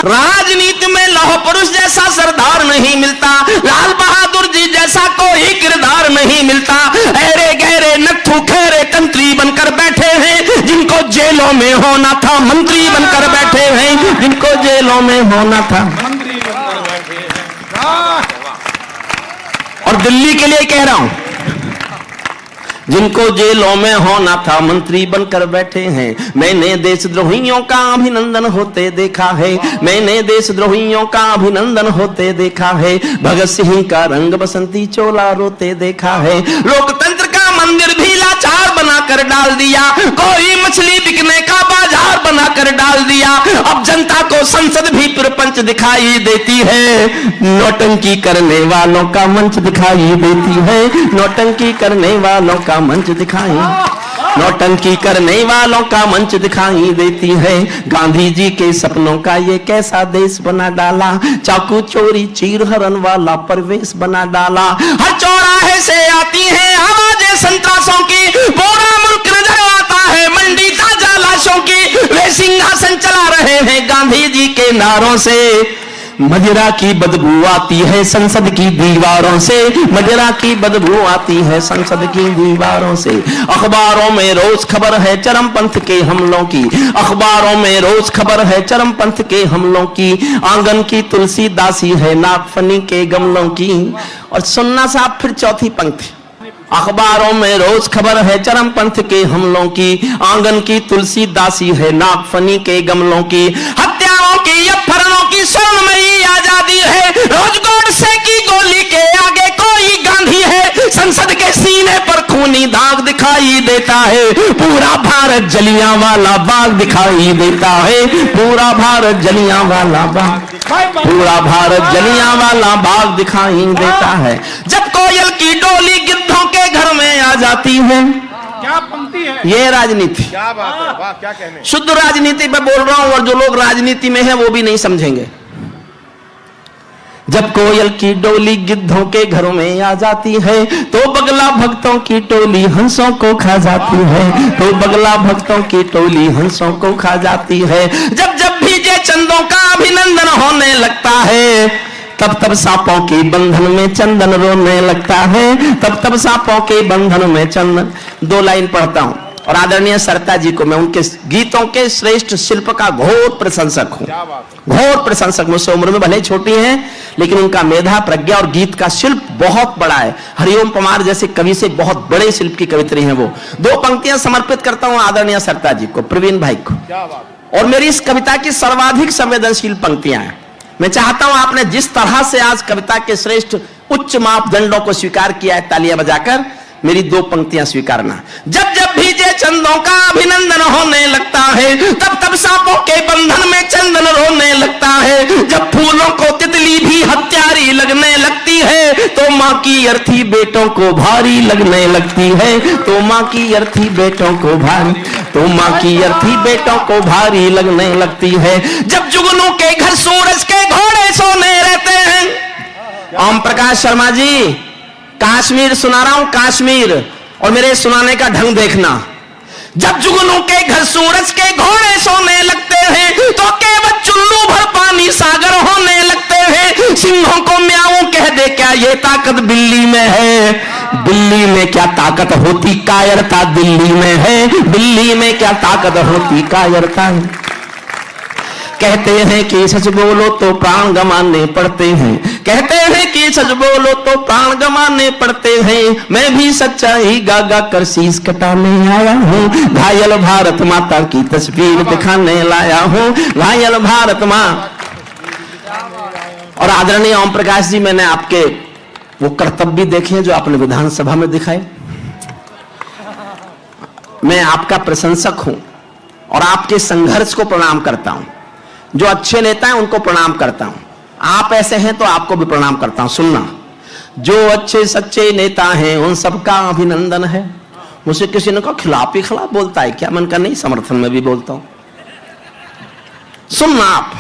राजनीति में लौह पुरुष जैसा सरदार नहीं मिलता, लाल बहादुर जी जैसा कोई किरदार नहीं मिलता। ऐरे गहरे नत्थु खैरे कंत्री बनकर बैठे हैं, जिनको जेलों में होना था मंत्री बनकर बैठे हैं, जिनको जेलों में होना था मंत्री बनकर बैठे हैं। और दिल्ली के लिए कह रहा हूं, जिनको जेलों में होना था मंत्री बनकर बैठे हैं। मैंने देशद्रोहियों का अभिनंदन होते देखा है, मैंने देशद्रोहियों का अभिनंदन होते देखा है। भगत सिंह का रंग बसंती चोला रोते देखा है। लोकतंत्र का मंदिर भी लाचार बनाकर डाल दिया, कोई मछली बिकने का बाजार बनाकर डाल दिया। अब जनता को संसद भी प्रपंच दिखाई देती है, नौटंकी करने वालों का मंच दिखाई देती है, नौटंकी करने वालों का मंच दिखाई, नौटंकी करने वालों का मंच दिखाई देती है। गांधी जी के सपनों का ये कैसा देश बना डाला, चाकू चोरी चीर हरण वाला परवेश बना डाला। हर चौराहे से आती है आवाजें संतरासों की, पूरा मुल्क नजर आता है मंडी ताजा लाशों की। वे सिंहासन चला रहे हैं गांधी जी के नारों से, मदिरा की बदबू आती है संसद की दीवारों से, मदिरा की बदबू आती है संसद की दीवारों से। अखबारों में रोज खबर है चरमपंथ के हमलों की, अखबारों में रोज खबर है चरमपंथ के हमलों की। आंगन की तुलसी दासी है नागफनी के गमलों की। और सुनना साहब फिर चौथी पंक्ति, अखबारों में रोज खबर है चरमपंथ के हमलों की, आंगन की तुलसी दासी है नागफनी के गमलों की। हत्याओं की अपहरणों की स्वर्णमयी आजादी है, रोज गोडसे की गोली के आगे कोई गांधी है। संसद के सीने पर खूनी दाग दिखाई देता है, पूरा भारत जलियांवाला बाग दिखाई देता है, पूरा भारत जलियांवाला बाग, पूरा भारत जलियांवाला बाग दिखाई देता है। जब कोयल की डोली गिद्धों के घर में आ जाती है, क्या पंक्ति है ये राजनीति, क्या बात है, वाह क्या कहने। शुद्ध राजनीति पे बोल रहा हूं, और जो लोग राजनीति में हैं वो भी नहीं समझेंगे। जब कोयल की डोली गिद्धों के घरों में आ जाती है, तो बगला भक्तों की टोली हंसों को खा जाती है, तो बगला भक्तों की टोली हंसों को खा जाती है। जब जब भी जय चंदों का अभिनंदन होने लगता है, तब तब सांपों के बंधन में चंदन रोने लगता है, तब तब सांपों के बंधन में चंदन। दो लाइन पढ़ता हूं, और आदरणीय सरता जी को मैं उनके गीतों के श्रेष्ठ शिल्प का घोर प्रशंसक हूं, घोर प्रशंसक। मुझसे उम्र में भले छोटी हैं, लेकिन उनका मेधा प्रज्ञा और गीत का शिल्प बहुत बड़ा है। हरिओम पमार जैसे कवि से बहुत बड़े शिल्प की कवित्री हैं वो। दो पंक्तियां समर्पित करता हूं आदरणीय सरता जी को, प्रवीण भाई को। और मेरी इस कविता की सर्वाधिक संवेदनशील पंक्तियां हैं। मैं चाहता हूं आपने जिस तरह से आज कविता के श्रेष्ठ उच्च मापदंडों को स्वीकार किया है तालियां बजाकर, मेरी दो पंक्तियां स्वीकारना। जब जब भी जय चंदों का अभिनंदन होने लगता है, तब तब सांपों के बंधन में चंदन रोने लगता है। जब फूलों को तितली भी हत्यारी लगने लगती है, तो माँ की अर्थी बेटों को भारी लगने लगती है, तो माँ की अर्थी बेटों को भारी, तो माँ की अर्थी बेटों को भारी लगने लगती है। जब जुगनू के घर सूरज के घोड़े सोने रहते हैं। ओम प्रकाश शर्मा जी, काश्मीर सुना रहा हूं, काश्मीर, और मेरे सुनाने का ढंग देखना। जब जुगनू के घर सूरज के घोड़े सोने लगते हैं, तो केवल चुल्लू भर पानी सागर होने लगते हैं। सिंहों को म्याऊं कह दे, क्या ये ताकत बिल्ली में है? बिल्ली में क्या ताकत होती, कायरता दिल्ली में है। बिल्ली में क्या ताकत होती, कायरता। कहते हैं कि सच बोलो तो प्राण गंवाने पड़ते हैं, कहते हैं कि सच बोलो तो प्राण गंवाने पड़ते हैं। मैं भी सच्चाई गा गा कर शीश कटाने आया हूँ, घायल भारत माता की तस्वीर दिखाने लाया हूँ, घायल भारत माँ। और आदरणीय ओम प्रकाश जी, मैंने आपके वो कर्तव्य देखे जो आपने विधानसभा में दिखाए। मैं आपका प्रशंसक हूं और आपके संघर्ष को प्रणाम करता हूं। जो अच्छे नेता हैं उनको प्रणाम करता हूं, आप ऐसे हैं तो आपको भी प्रणाम करता हूं। सुनना, जो अच्छे सच्चे नेता हैं उन सबका अभिनंदन है। मुझसे किसी ने कहा खिलाफ ही खिलाफ बोलता है क्या? मन का नहीं, समर्थन में भी बोलता हूं। सुनना आप,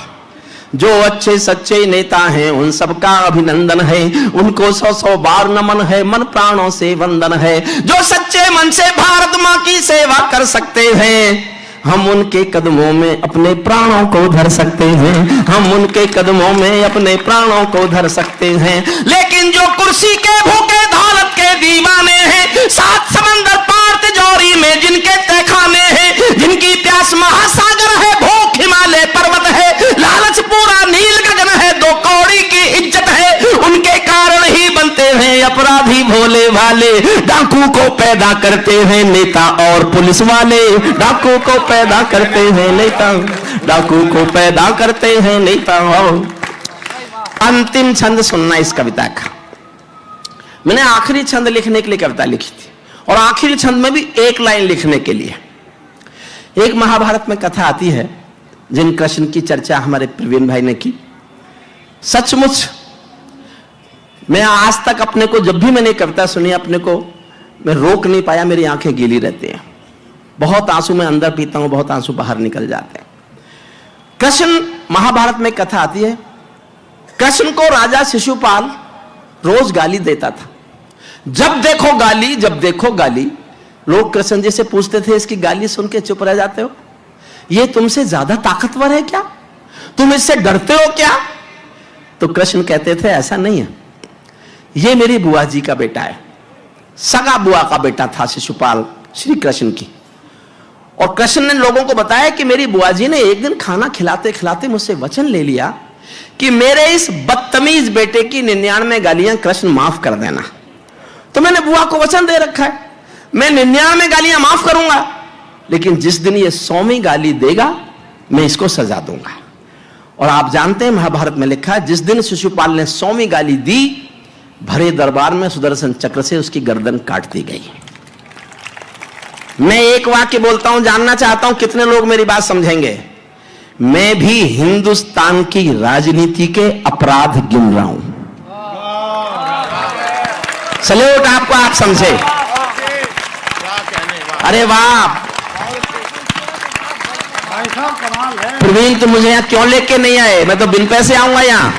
जो अच्छे सच्चे नेता हैं उन सबका अभिनंदन है, उनको 100-100 बार नमन है, मन प्राणों से वंदन है। जो सच्चे मन से भारत मां की सेवा कर सकते हैं, हम उनके कदमों में अपने प्राणों को धर सकते हैं, हम उनके कदमों में अपने प्राणों को धर सकते हैं। लेकिन जो कुर्सी के भूखे दौलत के दीवाने हैं, सात समंदर पार तिजोरी में जिनके तहखाने हैं, जिनकी प्यास महासागर है, भूख हिमालय पर्वत है, लालच पूरा नील गगन है, दो कौड़ी की इज्जत है, उनके कारण ही बनते हैं अपराधी भोले भाले। डाकू को पैदा करते हैं नेता और पुलिस वाले, डाकू को पैदा करते हैं नेता, डाकू को पैदा करते हैं नेता। अंतिम छंद सुनना इस कविता का। मैंने आखिरी छंद लिखने के लिए कविता लिखी थी, और आखिरी छंद में भी एक लाइन लिखने के लिए। एक महाभारत में कथा आती है जिन कृष्ण की चर्चा हमारे प्रवीण भाई ने की। सचमुच मैं आज तक अपने को, जब भी मैंने कविता सुनी, अपने को मैं रोक नहीं पाया, मेरी आंखें गीली रहती हैं। बहुत आंसू मैं अंदर पीता हूं, बहुत आंसू बाहर निकल जाते हैं। कृष्ण, महाभारत में कथा आती है, कृष्ण को राजा शिशुपाल रोज गाली देता था। जब देखो गाली, जब देखो गाली। लोग कृष्ण जी से पूछते थे, इसकी गाली सुन के चुप रह जाते हो? ये तुमसे ज्यादा ताकतवर है क्या? तुम इससे डरते हो क्या? तो कृष्ण कहते थे, ऐसा नहीं है, ये मेरी बुआ जी का बेटा है, सगा बुआ का बेटा था शिशुपाल श्री कृष्ण की। और कृष्ण ने लोगों को बताया कि मेरी बुआ जी ने एक दिन खाना खिलाते खिलाते मुझसे वचन ले लिया कि मेरे इस बदतमीज बेटे की 99 गालियां कृष्ण माफ कर देना। तो मैंने बुआ को वचन दे रखा है, मैं 99 गालियां माफ करूंगा, लेकिन जिस दिन ये 100वीं गाली देगा मैं इसको सजा दूंगा। और आप जानते हैं महाभारत में लिखा है, जिस दिन शिशुपाल ने 100वीं गाली दी, भरे दरबार में सुदर्शन चक्र से उसकी गर्दन काट दी गई। मैं एक वाक्य बोलता हूं, जानना चाहता हूं कितने लोग मेरी बात समझेंगे। मैं भी हिंदुस्तान की राजनीति के अपराध गिन रहा हूं। सल्यूट आपको, आप समझे? अरे वाह प्रवीण, तुम मुझे यहां क्यों लेके नहीं आए? मैं तो बिन पैसे आऊंगा यहां,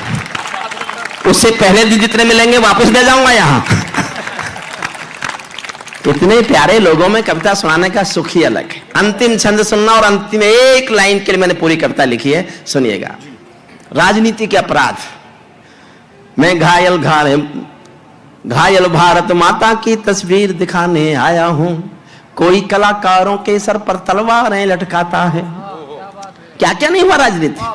उससे पहले भी जितने मिलेंगे वापस ले जाऊंगा यहां। इतने प्यारे लोगों में कविता सुनाने का सुख ही अलग है। अंतिम छंद सुनना, और अंतिम एक लाइन के लिए मैंने पूरी कविता लिखी है, सुनिएगा। राजनीति के अपराध। मैं घायल भारत माता की तस्वीर दिखाने आया हूं। कोई कलाकारों के सर पर तलवारें लटकाता है। क्या क्या नहीं हुआ राजनीति।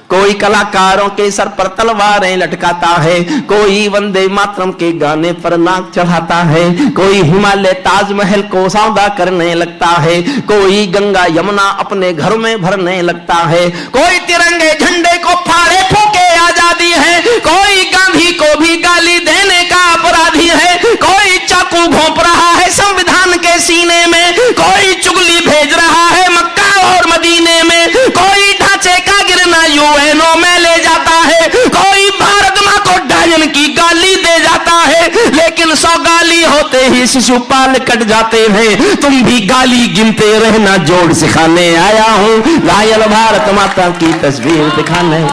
कोई कलाकारों के सर पर तलवारें लटकाता है, कोई वंदे मातरम के गाने पर नाक चढ़ाता है, कोई हिमालय ताजमहल को सौदा करने लगता है, कोई गंगा यमुना अपने घर में भरने लगता है, कोई तिरंगे झंडे को फाड़े फूके आजादी है, कोई गांधी को भी गाली देने का अपराधी है, कोई चाकू घोंप रहा है संविधान के सीने में, कोई चुगली भेज रहा है मक्का और मदीने में, कोई ढांचे का गिरना यूएनओ में ले जाता है, कोई भारत मां को डायन की गाली दे जाता है, लेकिन 100 गाली होते ही शिशुपाल कट जाते हैं। तुम भी गाली गिनते रहना, जोड़ सिखाने आया हूं। घायल भारत माता की तस्वीर दिखाने।